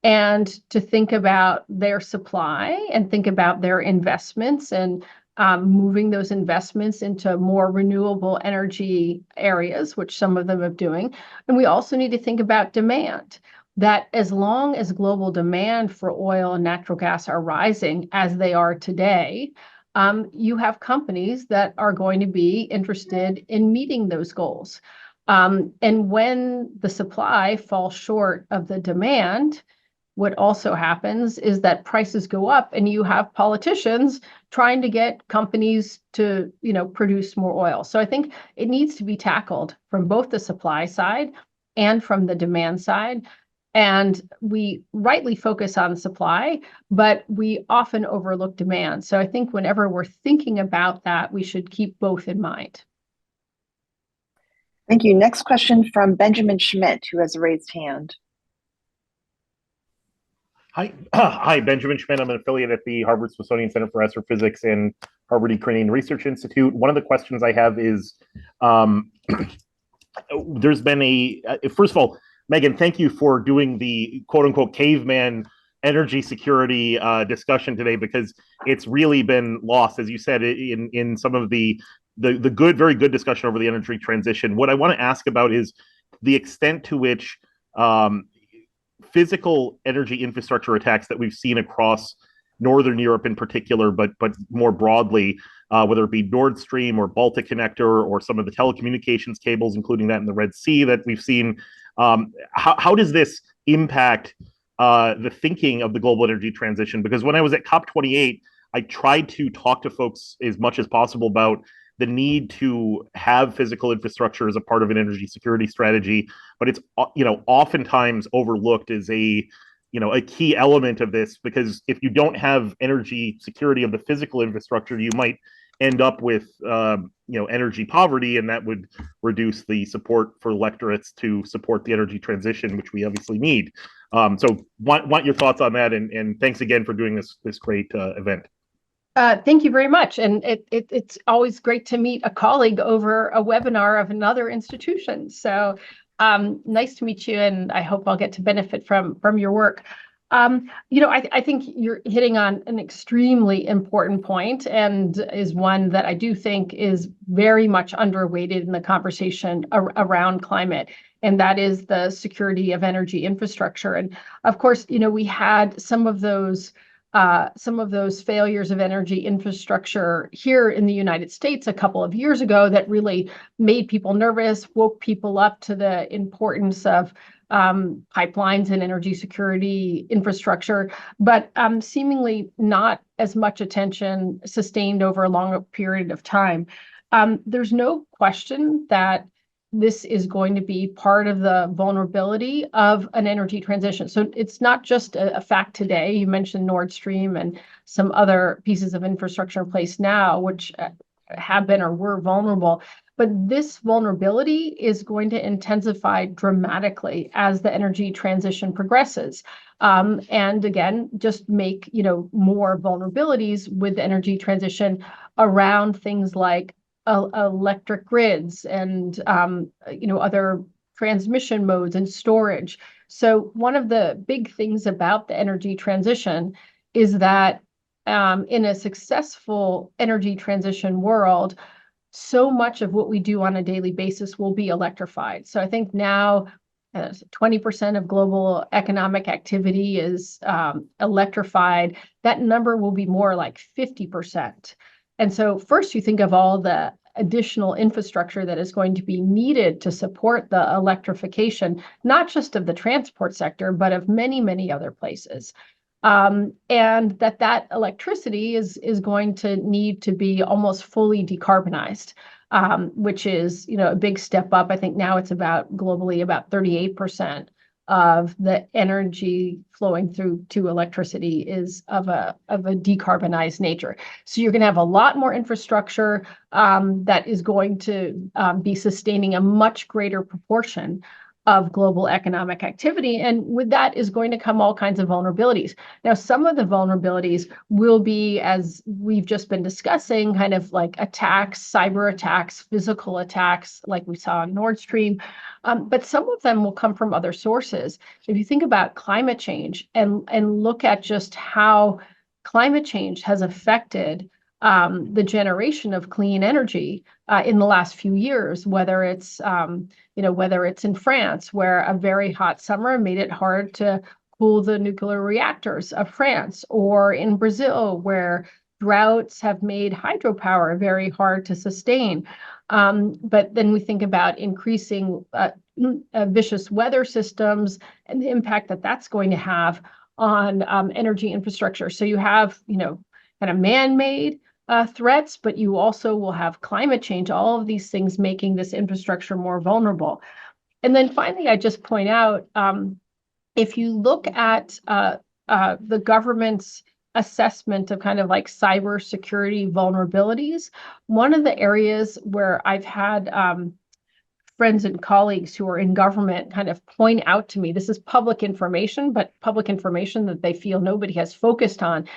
and to think about their supply and think about their investments and moving those investments into more renewable energy areas, which some of them are doing. And we also need to think about demand, that as long as global demand for oil and natural gas are rising as they are today, you have companies that are going to be interested in meeting those goals. And when the supply falls short of the demand, what also happens is that prices go up and you have politicians trying to get companies to, produce more oil. So I think it needs to be tackled from both the supply side and from the demand side. And we rightly focus on supply, but we often overlook demand. So I think whenever we're thinking about that, we should keep both in mind.
Thank you. Next question from Benjamin Schmidt, who has a raised hand.
Hi, Benjamin Schmidt. I'm an affiliate at the Harvard-Smithsonian Center for Astrophysics and Harvard-Ukrainian Research Institute. One of the questions I have is, there's been first of all, Megan, thank you for doing the quote-unquote caveman energy security discussion today, because it's really been lost, as you said, in some of the very good discussion over the energy transition. What I want to ask about is the extent to which physical energy infrastructure attacks that we've seen across Northern Europe in particular, but more broadly, whether it be Nord Stream or Baltic Connector or some of the telecommunications cables, including that in the Red Sea that we've seen, how does this impact the thinking of the global energy transition? Because when I was at COP28, I tried to talk to folks as much as possible about the need to have physical infrastructure as a part of an energy security strategy, but it's oftentimes overlooked as a key element of this, because if you don't have energy security of the physical infrastructure, you might end up with energy poverty, and that would reduce the support for electorates to support the energy transition, which we obviously need. So want your thoughts on that, and thanks again for doing this great event.
Thank you very much. And it's always great to meet a colleague over a webinar of another institution. So nice to meet you, and I hope I'll get to benefit from your work. I think you're hitting on an extremely important point, and is one that I do think is very much underweighted in the conversation around climate, and that is the security of energy infrastructure. And of course, we had some of those failures of energy infrastructure here in the United States a couple of years ago that really made people nervous, woke people up to the importance of pipelines and energy security infrastructure, but seemingly not as much attention sustained over a longer period of time. There's no question that this is going to be part of the vulnerability of an energy transition. So it's not just a fact today. You mentioned Nord Stream and some other pieces of infrastructure in place now, which have been or were vulnerable. But this vulnerability is going to intensify dramatically as the energy transition progresses. And again, just make more vulnerabilities with the energy transition around things like electric grids and other transmission modes and storage. So one of the big things about the energy transition is that in a successful energy transition world, so much of what we do on a daily basis will be electrified. So I think now 20% of global economic activity is electrified. That number will be more like 50%. And so first you think of all the additional infrastructure that is going to be needed to support the electrification, not just of the transport sector, but of many, many other places. And that electricity is going to need to be almost fully decarbonized, which is a big step up. I think now it's globally about 38% of the energy flowing through to electricity is of a decarbonized nature. So you're going to have a lot more infrastructure that is going to be sustaining a much greater proportion of global economic activity. And with that is going to come all kinds of vulnerabilities. Now, some of the vulnerabilities will be, as we've just been discussing, kind of like attacks, cyber attacks, physical attacks, like we saw on Nord Stream. But some of them will come from other sources. If you think about climate change and look at just how climate change has affected the generation of clean energy in the last few years, whether it's in France, where a very hot summer made it hard to cool the nuclear reactors of France, or in Brazil, where droughts have made hydropower very hard to sustain. But then we think about increasing vicious weather systems and the impact that that's going to have on energy infrastructure. So you have, kind of man-made threats, but you also will have climate change, all of these things making this infrastructure more vulnerable. And then finally, I just point out, if you look at the government's assessment of kind of like cybersecurity vulnerabilities, one of the areas where I've had friends and colleagues who are in government kind of point out to me, this is public information, but public information that they feel nobody has focused on,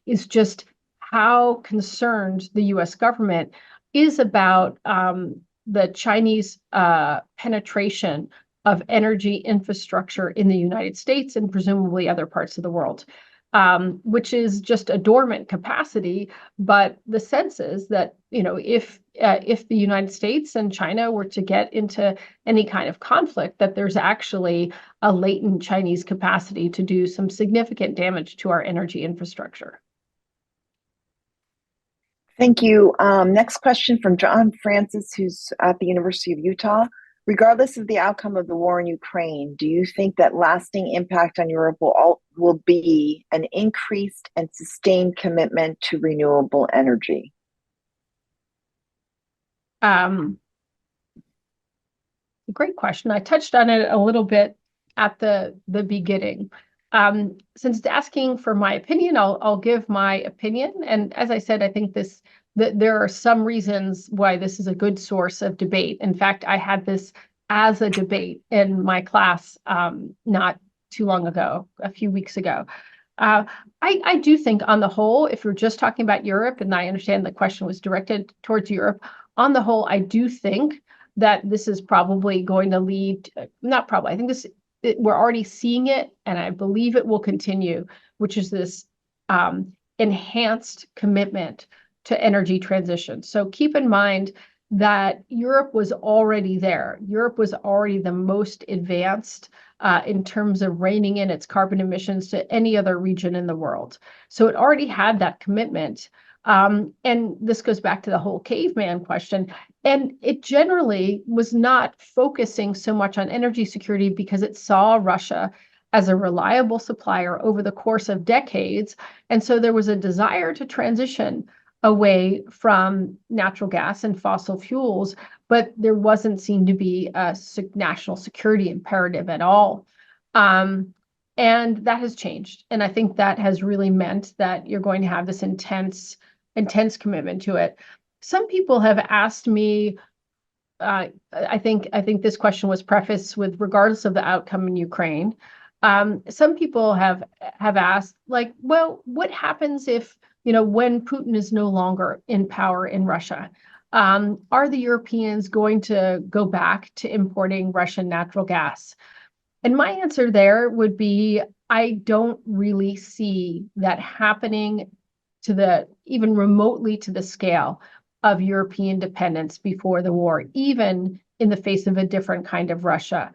is just how concerned the US government is about the Chinese penetration of energy infrastructure in the United States and presumably other parts of the world, which is just a dormant capacity. But the sense is that, if the United States and China were to get into any kind of conflict, that there's actually a latent Chinese capacity to do some significant damage to our energy infrastructure.
Thank you. Next question from John Francis, who's at the University of Utah. Regardless of the outcome of the war in Ukraine, do you think that lasting impact on Europe will be an increased and sustained commitment to renewable energy?
Great question. I touched on it a little bit at the beginning. Since it's asking for my opinion, I'll give my opinion. And as I said, I think that there are some reasons why this is a good source of debate. In fact, I had this as a debate in my class not too long ago, a few weeks ago. I do think on the whole, if you're just talking about Europe, and I understand the question was directed towards Europe, on the whole, I do think that this is probably going to lead, not probably, I think we're already seeing it, and I believe it will continue, which is this enhanced commitment to energy transition. So keep in mind that Europe was already there. Europe was already the most advanced in terms of reining in its carbon emissions to any other region in the world. So it already had that commitment. And this goes back to the whole caveman question. And it generally was not focusing so much on energy security because it saw Russia as a reliable supplier over the course of decades. And so there was a desire to transition away from natural gas and fossil fuels, but there wasn't seen to be a national security imperative at all. And that has changed. And I think that has really meant that you're going to have this intense commitment to it. Some people have asked me, I think this question was prefaced with regardless of the outcome in Ukraine. Some people have asked, like, well, what happens if, when Putin is no longer in power in Russia? Are the Europeans going to go back to importing Russian natural gas? And my answer there would be, I don't really see that happening even remotely to the scale of European dependence before the war, even in the face of a different kind of Russia.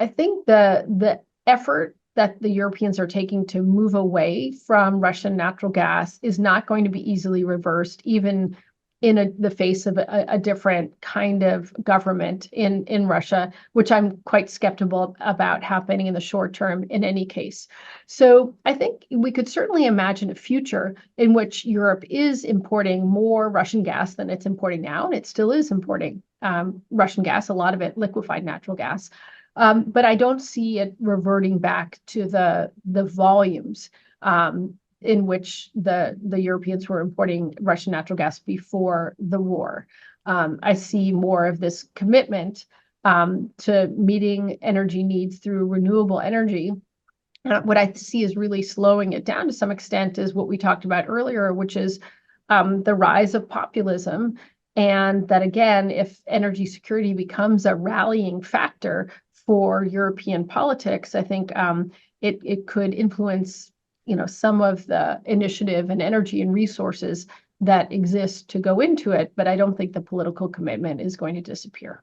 I think the effort that the Europeans are taking to move away from Russian natural gas is not going to be easily reversed, even in the face of a different kind of government in Russia, which I'm quite skeptical about happening in the short term in any case. So I think we could certainly imagine a future in which Europe is importing more Russian gas than it's importing now, and it still is importing Russian gas, a lot of it liquefied natural gas. But I don't see it reverting back to the volumes in which the Europeans were importing Russian natural gas before the war. I see more of this commitment to meeting energy needs through renewable energy. What I see is really slowing it down to some extent is what we talked about earlier, which is the rise of populism. And that, again, if energy security becomes a rallying factor for European politics, I think it could influence some of the initiative and energy and resources that exist to go into it, but I don't think the political commitment is going to disappear.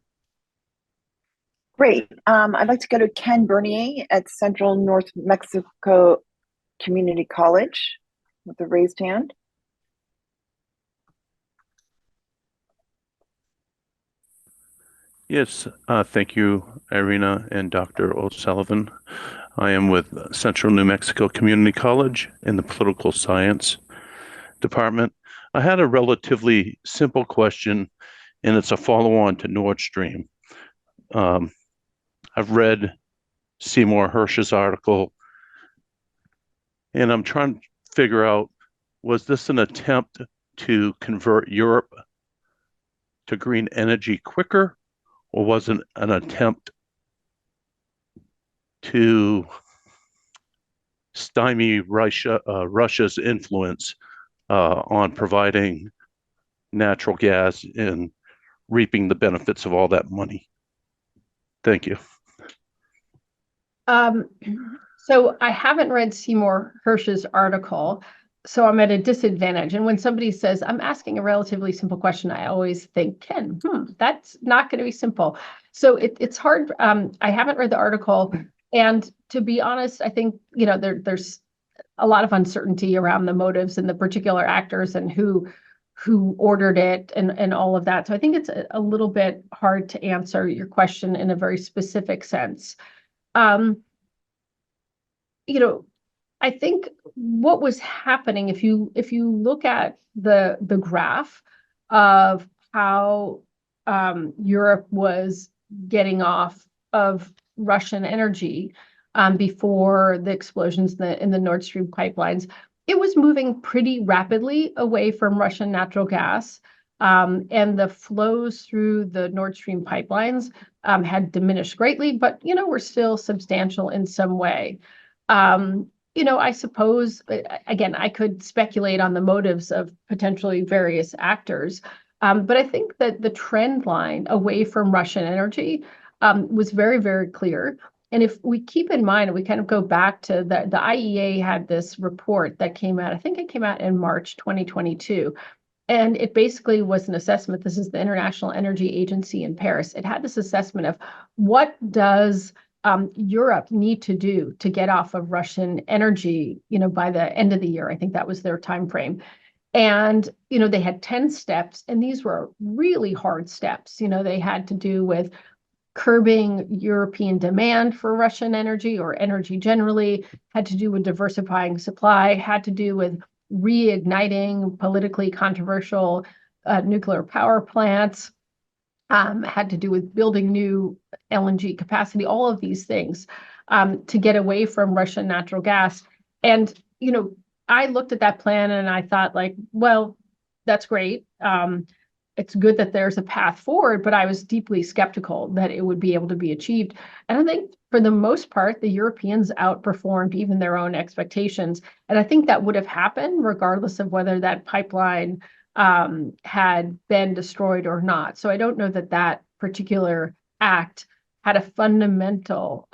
Great. I'd like to go to Ken Bernier at Central North Mexico Community College with a raised hand.
Yes, thank you, Irina and Dr. O'Sullivan. I am with Central New Mexico Community College in the Political Science Department. I had a relatively simple question, and it's a follow-on to Nord Stream. I've read Seymour Hersh's article, and I'm trying to figure out, was this an attempt to convert Europe to green energy quicker, or was it an attempt to stymie Russia's influence on providing natural gas and reaping the benefits of all that money? Thank you.
So I haven't read Seymour Hersh's article, so I'm at a disadvantage. And when somebody says, I'm asking a relatively simple question, I always think, Ken, that's not going to be simple. So it's hard. I haven't read the article. And to be honest, I think, there's a lot of uncertainty around the motives and the particular actors and who ordered it and all of that. So I think it's a little bit hard to answer your question in a very specific sense. I think what was happening, if you look at the graph of how Europe was getting off of Russian energy before the explosions in the Nord Stream pipelines, it was moving pretty rapidly away from Russian natural gas. And the flows through the Nord Stream pipelines had diminished greatly, but, were still substantial in some way. I suppose, again, I could speculate on the motives of potentially various actors, but I think that the trend line away from Russian energy was very, very clear. And if we keep in mind, and we kind of go back to the IEA had this report that came out, I think it came out in March 2022, and it basically was an assessment. This is the International Energy Agency in Paris. It had this assessment of what does Europe need to do to get off of Russian energy, by the end of the year. I think that was their time frame. And, they had 10 steps, and these were really hard steps. They had to do with curbing European demand for Russian energy or energy generally, had to do with diversifying supply, had to do with reigniting politically controversial nuclear power plants, had to do with building new LNG capacity, all of these things to get away from Russian natural gas. And, I looked at that plan and I thought, well, that's great. It's good that there's a path forward, but I was deeply skeptical that it would be able to be achieved. And I think for the most part, the Europeans outperformed even their own expectations. And I think that would have happened regardless of whether that pipeline had been destroyed or not. So I don't know that particular act had a fundamental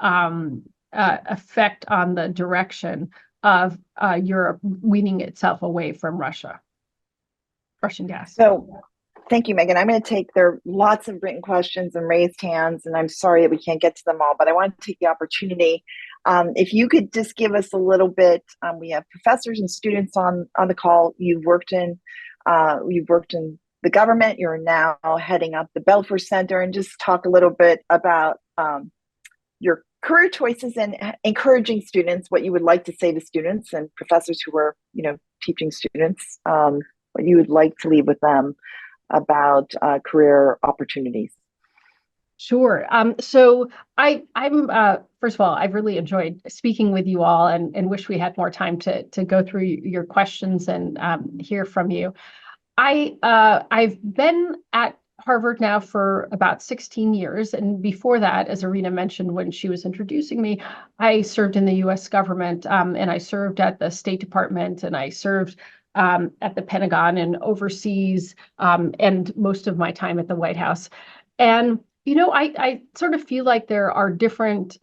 effect on the direction of Europe weaning itself away from Russian gas.
So thank you, Megan. I'm going to there are lots of written questions and raised hands, and I'm sorry that we can't get to them all, but I want to take the opportunity. If you could just give us a little bit, we have professors and students on the call. You've worked in the government. You're now heading up the Belfer Center, and just talk a little bit about your career choices and encouraging students, what you would like to say to students and professors who are, teaching students, what you would like to leave with them about career opportunities.
Sure. So I'm first of all, I've really enjoyed speaking with you all and wish we had more time to go through your questions and hear from you. I've been at Harvard now for about 16 years. And before that, as Irina mentioned when she was introducing me, I served in the US government and I served at the State Department and I served at the Pentagon and overseas and most of my time at the White House. And I sort of feel like there are different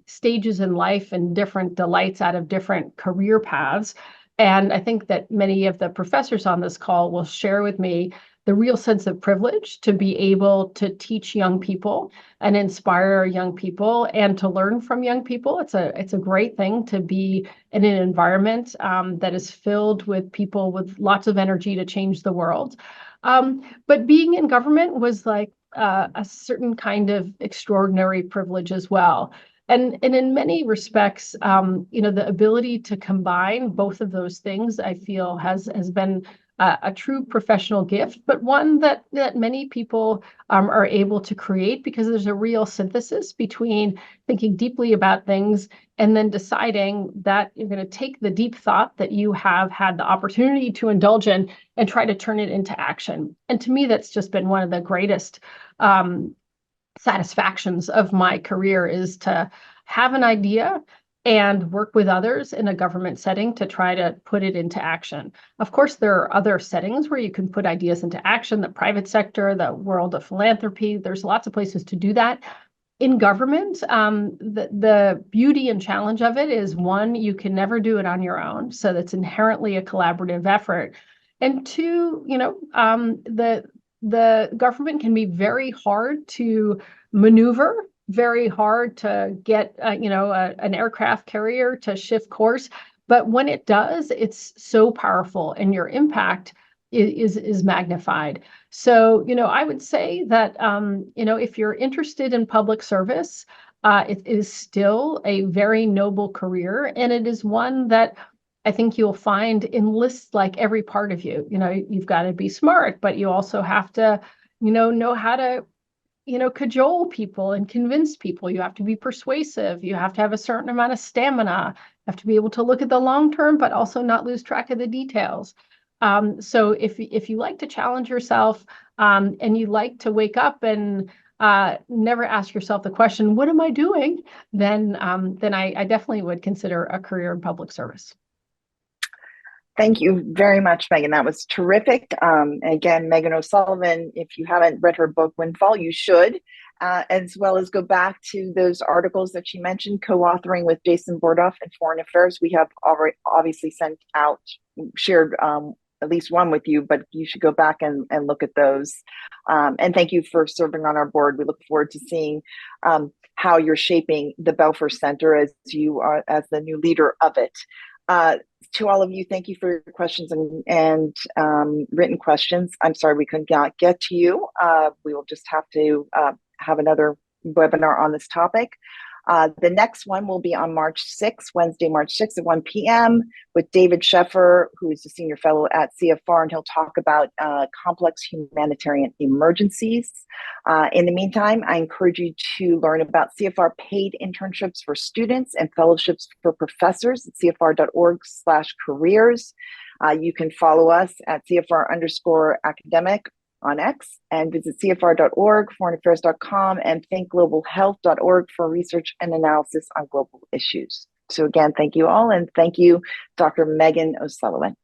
stages in life and different delights out of different career paths. And I think that many of the professors on this call will share with me the real sense of privilege to be able to teach young people and inspire young people and to learn from young people. It's a great thing to be in an environment that is filled with people with lots of energy to change the world. But being in government was like a certain kind of extraordinary privilege as well. And in many respects, the ability to combine both of those things, I feel has been a true professional gift, but one that many people are able to create because there's a real synthesis between thinking deeply about things and then deciding that you're going to take the deep thought that you have had the opportunity to indulge in and try to turn it into action. And to me, that's just been one of the greatest satisfactions of my career, is to have an idea and work with others in a government setting to try to put it into action. Of course, there are other settings where you can put ideas into action, the private sector, the world of philanthropy. There's lots of places to do that. In government, the beauty and challenge of it is, one, you can never do it on your own. So that's inherently a collaborative effort. And two, the government can be very hard to maneuver, very hard to get an aircraft carrier to shift course, but when it does, it's so powerful and your impact is magnified. So I would say that if you're interested in public service, it is still a very noble career, and it is one that I think you'll find enlists like every part of you. You've got to be smart, but you also have to know how to cajole people and convince people. You have to be persuasive. You have to have a certain amount of stamina. You have to be able to look at the long term, but also not lose track of the details. So if you like to challenge yourself, and you like to wake up and never ask yourself the question, what am I doing? Then I definitely would consider a career in public service.
Thank you very much, Megan. That was terrific. Again, Megan O'Sullivan, if you haven't read her book, Windfall, you should, as well as go back to those articles that she mentioned, co-authoring with Jason Bordoff in Foreign Affairs. We have already obviously shared at least one with you, but you should go back and look at those. And thank you for serving on our board. We look forward to seeing how you're shaping the Belfer Center as the new leader of it. To all of you, thank you for your questions and written questions. I'm sorry we could not get to you. We will just have to have another webinar on this topic. The next one will be on March 6th, Wednesday, March 6th at 1 p.m. with David Sheffer, who is a senior fellow at CFR, and he'll talk about complex humanitarian emergencies. In the meantime, I encourage you to learn about CFR paid internships for students and fellowships for professors at cfr.org/careers. You can follow us at CFR_academic on X, and visit CFR.org, foreignaffairs.com, and thinkglobalhealth.org for research and analysis on global issues. So again, thank you all, and thank you, Dr. Megan O'Sullivan.